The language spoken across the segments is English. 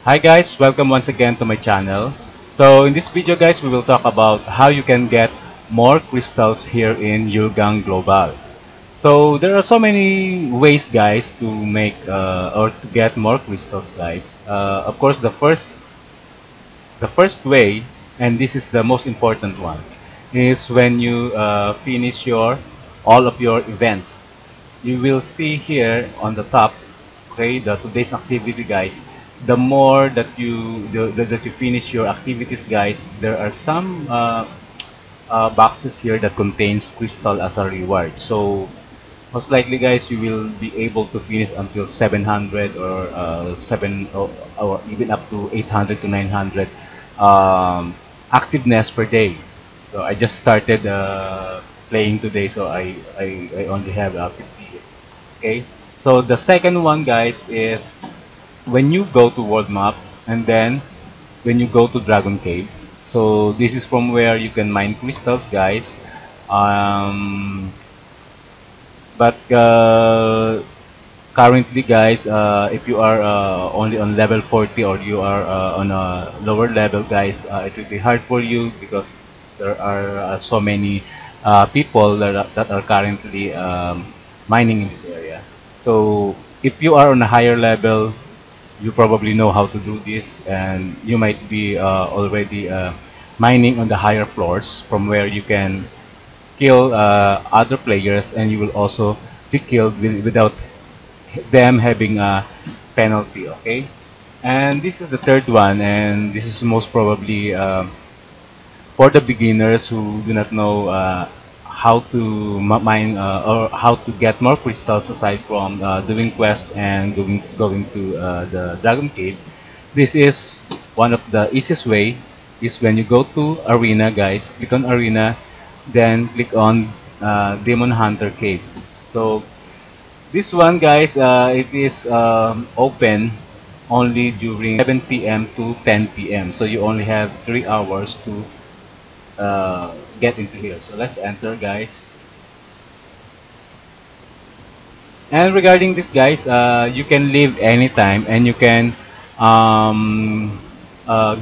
Hi guys, welcome once again to my channel. So in this video guys, we will talk about how you can get more crystals here in Yulgang Global. So there are so many ways guys to make or to get more crystals guys. Of course the first way, and this is the most important one, is when you finish all of your events. You will see here on the top, okay, the today's activity guys. The more that that you finish your activities guys, there are some boxes here that contains crystal as a reward. So most likely guys, you will be able to finish until 700 or 7 or even up to 800 to 900 activeness per day. So I just started playing today, so I only have 50. Okay, so the second one guys is when you go to world map, and then when you go to Dragon Cave. So this is from where you can mine crystals guys. um, but currently guys, if you are only on level 40 or you are on a lower level guys, it will be hard for you because there are so many people that are currently mining in this area. So if you are on a higher level, you probably know how to do this, and you might be already mining on the higher floors from where you can kill other players, and you will also be killed without them having a penalty. Okay, and this is the third one, and this is most probably for the beginners who do not know how to mine or how to get more crystals aside from doing quests and going to the Dragon Cave. This is one of the easiest way, is when you go to arena guys, click on arena, then click on DemonHunter Cave. So this one guys, it is open only during 7 p.m. to 10 p.m. So you only have 3 hours to get into here. So let's enter guys. And regarding this guys, you can leave anytime, and you can um, uh,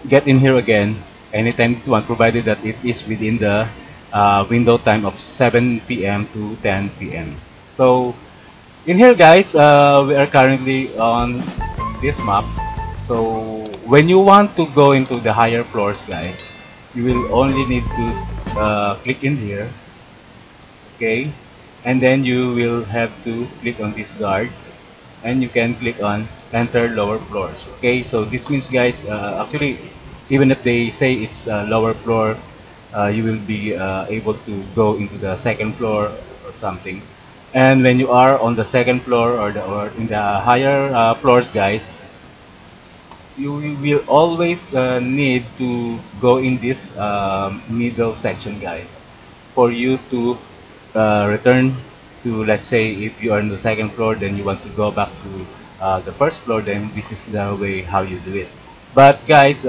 get in here again anytime you want, provided that it is within the window time of 7 p.m. to 10 p.m. So in here guys, we are currently on this map. So when you want to go into the higher floors guys, you will only need to click in here, okay, and then you will have to click on this guard, and you can click on enter lower floors. Okay, so this means guys, actually even if they say it's lower floor, you will be able to go into the second floor or something. And when you are on the second floor or in the higher floors guys, you will always need to go in this middle section guys for you to return to, let's say if you are on the second floor, then you want to go back to the first floor, then this is the way how you do it. But guys,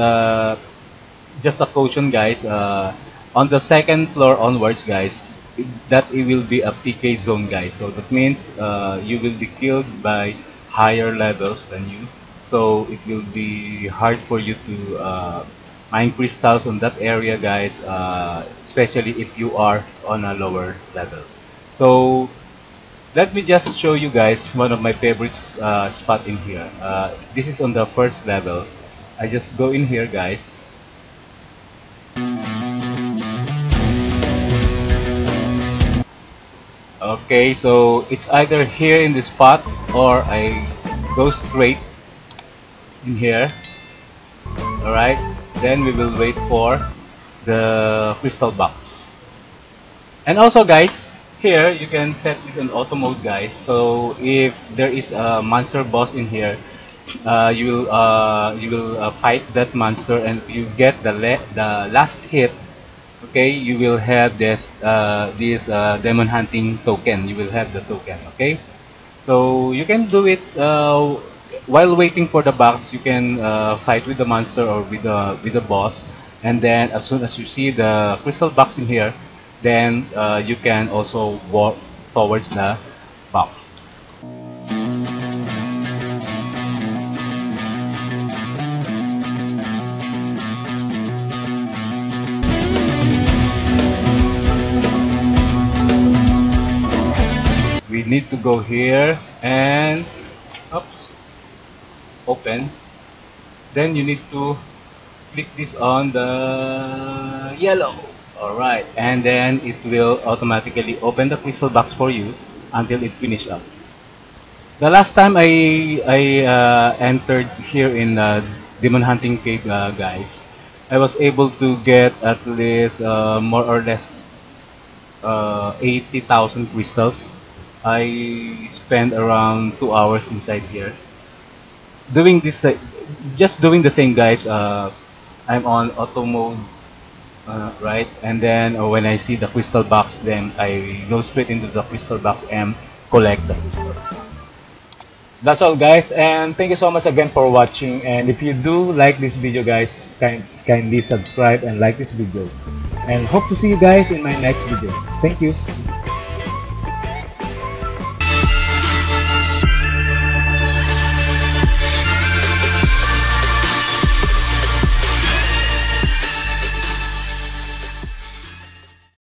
just a caution guys, on the second floor onwards guys, it will be a PK zone guys. So that means you will be killed by higher levels than you, so it will be hard for you to mine crystals on that area guys, especially if you are on a lower level. So let me just show you guys one of my favorite spot in here. This is on the first level. I just go in here guys. Okay, so it's either here in this spot, or I go straight in here. Alright, then we will wait for the crystal box. And also guys, here you can set this in auto mode guys. So if there is a monster boss in here, you will fight that monster, and if you get the last hit, okay, you will have this demon hunting token. You will have the token. Okay, so you can do it while waiting for the box. You can fight with the monster or with the boss, and then as soon as you see the crystal box in here, then you can also walk towards the box. we need to go here and oops, open. Then you need to click this on the yellow. Alright, and then it will automatically open the crystal box for you until it finish up. The last time I entered here in DemonHunter Cave, guys, I was able to get at least more or less 80,000 crystals. I spent around 2 hours inside here doing this, just doing the same, guys. I'm on auto mode, right? And then when I see the crystal box, then I go straight into the crystal box and collect the crystals. That's all, guys, and thank you so much again for watching. And if you do like this video, guys, kindly subscribe and like this video, and hope to see you guys in my next video. Thank you.